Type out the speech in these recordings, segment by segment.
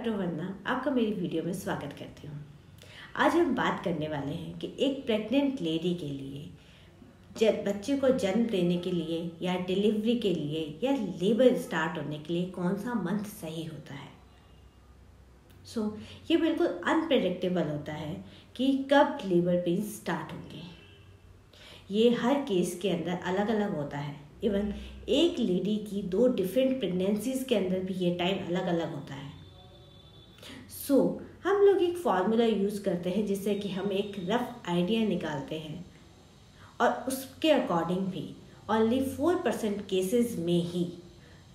Doctor वंदना आपका मेरी video में स्वागत करती हूँ। आज हम बात करने वाले हैं कि एक प्रेग्नेंट लेडी के लिए बच्चे को जन्म देने के लिए या डिलीवरी के लिए या लेबर स्टार्ट होने के लिए कौन सा मंथ सही होता है। ये बिल्कुल अनप्रेडिक्टेबल होता है कि कब लेबर पेन स्टार्ट होंगे। ये हर केस के अंदर अलग अलग होता है। इवन एक लेडी की 2 डिफरेंट प्रेगनेंसीज के अंदर भी ये टाइम अलग अलग होता है। हम लोग एक फार्मूला यूज़ करते हैं जिससे कि हम एक रफ आइडिया निकालते हैं और उसके अकॉर्डिंग भी ओनली 4% केसेस में ही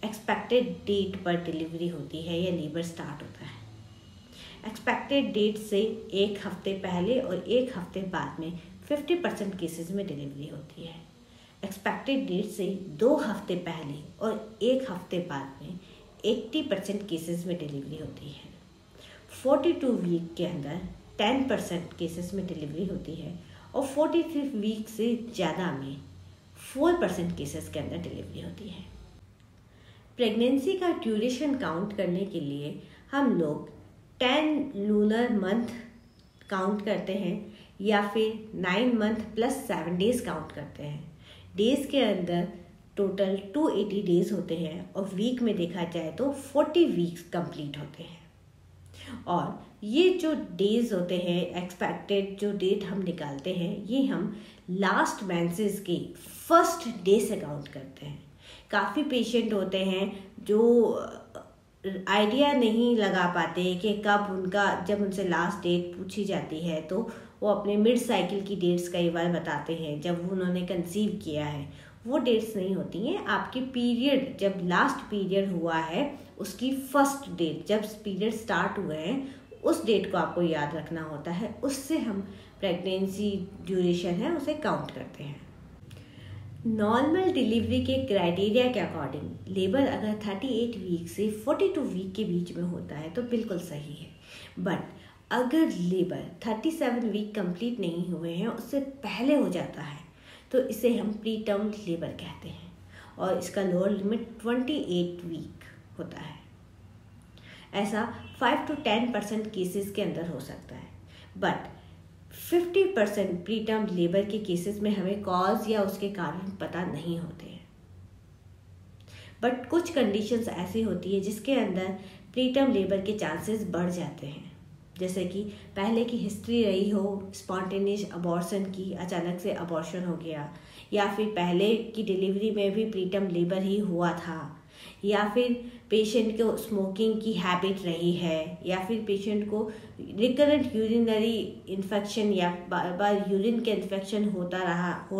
एक्सपेक्टेड डेट पर डिलीवरी होती है या लेबर स्टार्ट होता है। एक्सपेक्टेड डेट से 1 हफ्ते पहले और 1 हफ्ते बाद में 50% केसेस में डिलीवरी होती है। एक्सपेक्टेड डेट से 2 हफ्ते पहले और 1 हफ्ते बाद में 80% केसेस में डिलीवरी होती है। 42 वीक के अंदर 10% केसेस में डिलीवरी होती है और 43 वीक से ज़्यादा में 4% केसेस के अंदर डिलीवरी होती है। प्रेगनेंसी का ड्यूरेशन काउंट करने के लिए हम लोग 10 लूनर मंथ काउंट करते हैं या फिर 9 मंथ प्लस 7 डेज काउंट करते हैं। डेज के अंदर टोटल 280 डेज होते हैं और वीक में देखा जाए तो 40 वीक्स कंप्लीट होते हैं। और ये जो डेज होते हैं, एक्सपेक्टेड जो डेट हम निकालते हैं, ये हम लास्ट मेंसेस के फर्स्ट डे से काउंट करते हैं। काफ़ी पेशेंट होते हैं जो आइडिया नहीं लगा पाते कि कब उनका, जब उनसे लास्ट डेट पूछी जाती है तो वो अपने मिड साइकिल की डेट्स कई बार बताते हैं जब उन्होंने कंसीव किया है। वो डेट्स नहीं होती हैं। आपकी पीरियड, जब लास्ट पीरियड हुआ है उसकी फर्स्ट डेट, जब पीरियड स्टार्ट हुए हैं उस डेट को आपको याद रखना होता है। उससे हम प्रेगनेंसी ड्यूरेशन है उसे काउंट करते हैं। नॉर्मल डिलीवरी के क्राइटेरिया के अकॉर्डिंग लेबर अगर 38 वीक से 42 वीक के बीच में होता है तो बिल्कुल सही है। बट अगर लेबर 37 वीक कंप्लीट नहीं हुए हैं, उससे पहले हो जाता है, तो इसे हम प्री टर्म लेबर कहते हैं और इसका लोअर लिमिट 28 वीक होता है। ऐसा 5 to 10% केसेस के अंदर हो सकता है। बट 50% प्री टर्म लेबर के केसेस में हमें कॉज या उसके कारण पता नहीं होते हैं। बट कुछ कंडीशंस ऐसी होती है जिसके अंदर प्री टर्म लेबर के चांसेस बढ़ जाते हैं, जैसे कि पहले की हिस्ट्री रही हो स्पॉन्टेनियस अबॉर्शन की, अचानक से अबॉर्शन हो गया, या फिर पहले की डिलीवरी में भी प्री टर्म लेबर ही हुआ था, या फिर पेशेंट को स्मोकिंग की हैबिट रही है, या फिर पेशेंट को रिकरेंट यूरिनरी इन्फेक्शन या बार बार यूरिन के इन्फेक्शन हो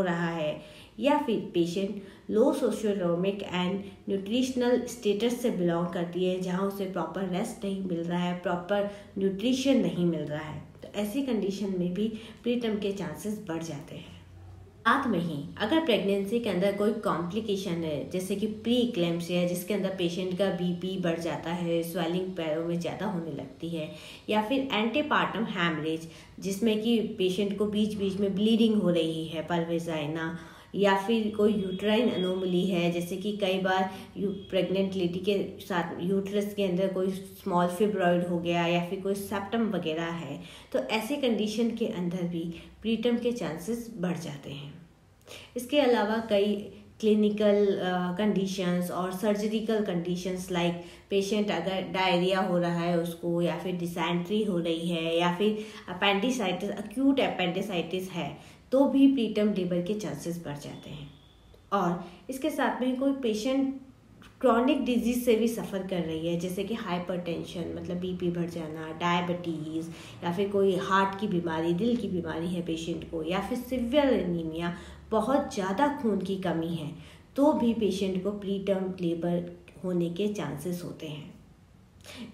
रहा है, या फिर patient low socioeconomic and nutritional status से बिलोंग करती है जहां उसे प्रॉपर रेस्ट नहीं मिल रहा है, प्रॉपर न्यूट्रिशन नहीं मिल रहा है। तो ऐसी कंडीशन में भी प्री टर्म के चांसेस बढ़ जाते हैं। साथ में ही अगर प्रेगनेंसी के अंदर कोई कॉम्प्लिकेशन है, जैसे कि प्री इक्लेम्पसिया है जिसके अंदर पेशेंट का बीपी बढ़ जाता है, स्वेलिंग पैरों में ज़्यादा होने लगती है, या फिर एंटीपार्टम हैमरेज जिसमें कि पेशेंट को बीच बीच में ब्लीडिंग हो रही है परवेजाइना, या फिर कोई यूट्राइन अनोमली है, जैसे कि कई बार प्रेग्नेंट लेडी के साथ यूट्रस के अंदर कोई स्मॉल फिब्रॉइड हो गया या फिर कोई सेप्टम वगैरह है, तो ऐसे कंडीशन के अंदर भी प्रीटर्म के चांसेस बढ़ जाते हैं। इसके अलावा कई क्लिनिकल कंडीशंस और सर्जरिकल कंडीशंस लाइक पेशेंट अगर डायरिया हो रहा है उसको, या फिर डिसेंट्री हो रही है, या फिर अपेंडिसाइटिस, अक्यूट अपेंडिसाइटिस है, तो भी प्रीटर्म लेबर के चांसेस बढ़ जाते हैं। और इसके साथ में कोई पेशेंट क्रॉनिक डिजीज से भी सफ़र कर रही है, जैसे कि हाइपरटेंशन मतलब बीपी बढ़ जाना, डायबिटीज़, या फिर कोई हार्ट की बीमारी, दिल की बीमारी है पेशेंट को, या फिर सिवियर एनीमिया, बहुत ज़्यादा खून की कमी है, तो भी पेशेंट को प्रीटर्म लेबर होने के चांसेस होते हैं।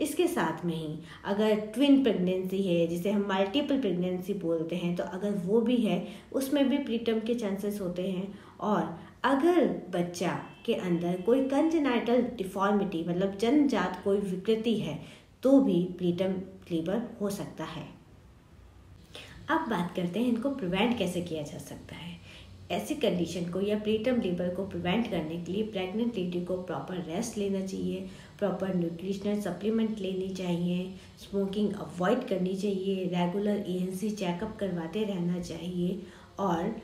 इसके साथ में ही अगर ट्विन प्रेगनेंसी है जिसे हम मल्टीपल प्रेगनेंसी बोलते हैं, तो अगर वो भी है उसमें भी प्रीटर्म के चांसेस होते हैं। और अगर बच्चा के अंदर कोई कंजेनाइटल डिफॉर्मिटी मतलब जन्मजात कोई विकृति है तो भी प्रीटर्म लेबर हो सकता है। अब बात करते हैं इनको प्रिवेंट कैसे किया जा सकता है। ऐसी कंडीशन को या प्रीटर्म लेबर को प्रिवेंट करने के लिए प्रेग्नेंट लेडी को प्रॉपर रेस्ट लेना चाहिए, प्रॉपर न्यूट्रिशनल सप्लीमेंट लेनी चाहिए, स्मोकिंग अवॉइड करनी चाहिए, रेगुलर ANC चेकअप करवाते रहना चाहिए, और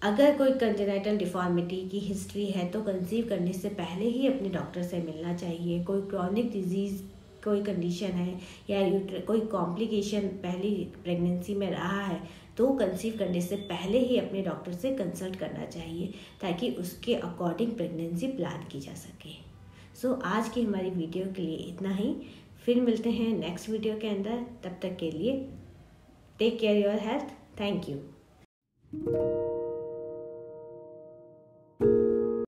अगर कोई कंजेनाइटल डिफॉर्मिटी की हिस्ट्री है तो कंसीव करने से पहले ही अपने डॉक्टर से मिलना चाहिए। कोई क्रॉनिक डिजीज़ कोई कंडीशन है या कोई कॉम्प्लिकेशन पहली प्रेगनेंसी में रहा है तो कंसीव करने से पहले ही अपने डॉक्टर से कंसल्ट करना चाहिए ताकि उसके अकॉर्डिंग प्रेगनेंसी प्लान की जा सके। सो आज की हमारी वीडियो के लिए इतना ही। फिर मिलते हैं नेक्स्ट वीडियो के अंदर। तब तक के लिए take care your health. Thank you.